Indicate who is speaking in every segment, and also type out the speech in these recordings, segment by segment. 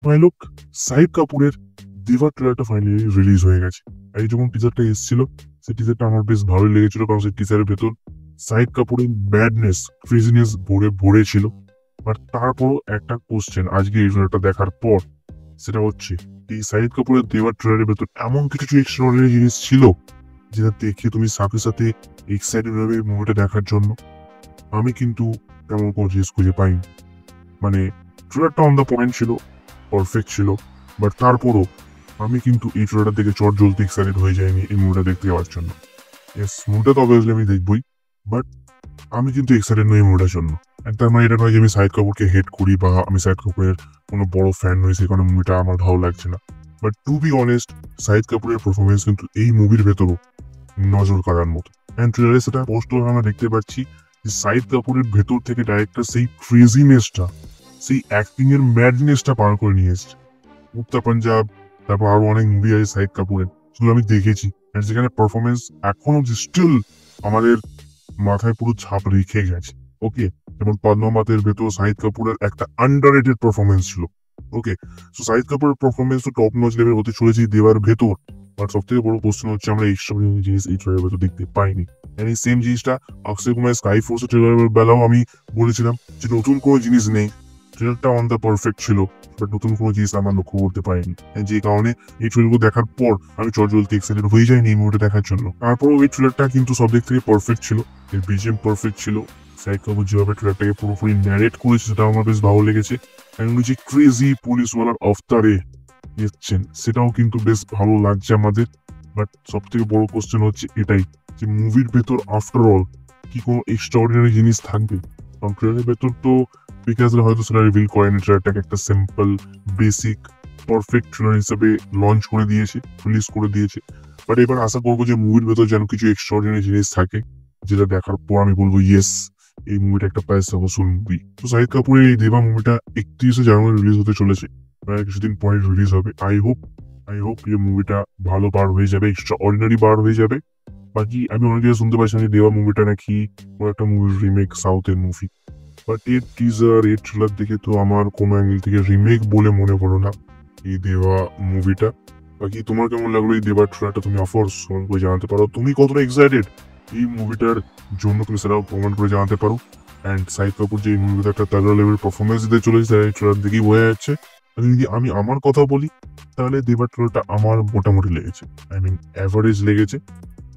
Speaker 1: মাই লোক, শাহিদ কাপুরের দেবা ট্রেলারটা ফাইনালি রিলিজ হয়ে গেছে। এই যখন টিজারটা এসেছিল, সেই টিজারটা আমার বেশ ভালোই লেগেছিল, কারণ সেই টিজারের ভেতর শাহিদ কাপুরের ব্যাডনেস, ক্রেজিনেস ভরে ভরে ছিল। বাট তারপরও একটা কোশ্চেন আজকে এই ট্রেলারটা দেখার পর, সেটা হচ্ছে এই শাহিদ কাপুরের দেওয়া ট্রেলারের ভেতর এমন কিছু এক্সট্রাঅর্ডিনারি জিনিস ছিল যেটা দেখে তুমি সাথে সাথে এক্সাইটেড হবে মুভিটা দেখার জন্য। আমি কিন্তু তেমন কোনো জিনিস খুঁজে পাইনি। মানে ট্রেলারটা অন দ্য পয়েন্ট ছিল, পারফেক্ট ছিল, বাট তারপরও আমি কিন্তু এই ট্রেলারটা দেখে চট জ্বলতে এক্সাইটেড হয়ে যায়নি এই মুভিটা দেখতে যাওয়ার জন্য। ইয়েস, মুভিটা তো অবভিয়াসলি আমি দেখবই, বাট আমি কিন্তু এক্সাইটেড নই এই মুভিটার জন্য। তার মানে এটা নয় যে আমি শাহিদ কাপুরকে হেট করি বা আমি শাহিদ কাপুরের কোনো বড় ফ্যান নই, সেই কারণে মুভিটা আমার ভালো লাগছে না। But to be honest, Shahid কাপুরের পারফরমেন্স কিন্তু এই মুভির ভেতরও নজর কাড়ার মতো। অ্যান্ড ট্রেলারে সেটা স্পষ্ট আমরা দেখতে পাচ্ছি যে শাহিদ কাপুরের ভেতর থেকে ডাইরেক্টর সেই ক্রেজিনেসটা, সেই অ্যাক্টিং এর ম্যাডনেসটা পার করে নিয়ে এসছে। উত্তর পাঞ্জাব, তারপর আরো অনেক মুভি আছে শাহিদ কাপুরের, সেগুলো আমি দেখেছি, যেখানে পারফরমেন্স এখনো স্টিল আমাদের মাথায় পুরো ছাপ রেখে গেছে। ওকে, যেমন পদ্মাবতের ভেতর শাহিদ কাপুরের একটা আন্ডাররেটেড পারফরমেন্স ছিল। ওকে, সো শাহিদ কাপুরের পারফরমেন্স তো টপ নচ লেভেল হতে চলেছে দেওয়ার ভেতর। বাট সব থেকে বড় কোশ্চেন হচ্ছে আমরা এইসব জিনিস এই ট্রেলারের ভেতর দেখতে পাইনি। এই সেম জিনিসটা অক্ষয় কুমার স্কাই ফোর্স ট্রেলারের বেলাও আমি বলেছিলাম যে নতুন কোনো জিনিস নেই, ট্রেলারটা অন দ্য পারফেক্ট ছিল, বাট নতুন কোনো জিনিস আমরা লক্ষ্য করতে পারিনি। যে কারণে এই ট্রেলারগুলো দেখার পর আমি চটজলদি এক্সাইটেড হয়ে যাইনি এই মুভিটা দেখার জন্য। তারপরও এই ট্রেলারটা কিন্তু সব দিক থেকে পারফেক্ট ছিল, এর বিজিএম পারফেক্ট ছিল, শাহিদ কাপুর যেভাবে ট্রেলারটাকে পুরোপুরি ন্যারেট করেছে সেটাও আমার বেশ ভালো লেগেছে। উনি যে ক্রেজি পুলিশওয়ালার অফতারে এসছেন সেটাও কিন্তু বেশ ভালো লাগছে আমাদের। বাট সব থেকে বড় কোশ্চেন হচ্ছে এটাই যে মুভির ভেতর আফটার অল কি কোনো এক্সট্রাঅর্ডিনারি জিনিস থাকবে? কারণ ট্রেলারের ভেতর তো বিকাশরা হয়তো সেটা রিভিল করেনি, ট্রেলারটাকে একটা সিম্পল বেসিক পারফেক্ট ট্রেলার হিসেবে লঞ্চ করে দিয়েছে, রিলিজ করে দিয়েছে। বাট এবার আশা করবো যে মুভির ভেতর যেন কিছু এক্সট্রাঅর্ডিনারি জিনিস থাকে, যেটা দেখার পর আমি বলবো ইয়েস, এই মুভিটা একটা পয়সা বসুল মুভি। তো শাহিদ কাপুরের এই দেবা মুভিটা 31শে জানুয়ারি রিলিজ হতে চলেছে, প্রায় কিছুদিন পরে রিলিজ হবে। আই হোপ এই মুভিটা ভালো বার হয়ে যাবে, এক্সট্রা অর্ডিনারি বার হয়ে যাবে। বাকি আমি অনেক জায়গায় শুনতে পাচ্ছি যে দেওয়া মুভিটা নাকি একটা মুভির রিমেক, সাউথের মুভি। বাট এর টিজার, এর ট্রেলার দেখে তো আমার কোনো অ্যাঙ্গেল থেকে রিমেক বলে মনে হলো না এই দেওয়া মুভিটা। বাকি তোমার কেমন লাগলো এই দেওয়ার ট্রেলারটা? তুমি অফকোর্স কমেন্ট করে জানাতে পারো তুমি কতটা এক্সাইটেড এই মুভিটার জন্য, তুমি সেটাও কমেন্ট করে জানাতে পারো। অ্যান্ড শাহিদ কাপুর যে এই মুভিতে একটা তাগড়া লেভেল পারফরমেন্স দিতে চলেছে এই ট্রেলার দেখেই বোঝা যাচ্ছে। যদি আমি আমার কথা বলি তাহলে দেবার ট্রেলারটা আমার মোটামুটি লেগেছে, আই মিন অ্যাভারেজ লেগেছে।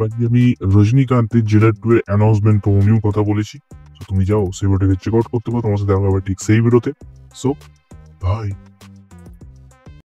Speaker 1: বাকি আমি রজনীকান্তের জেলার 2 এর অ্যানাউন্সমেন্ট প্রোমো কথা বলেছি, তো তুমি যাও সেই ভিডিওটাকে চেক আউট করতে পারো, তোমার সাথে দেখা হবে ঠিক সেই ভিডিওতে। So by.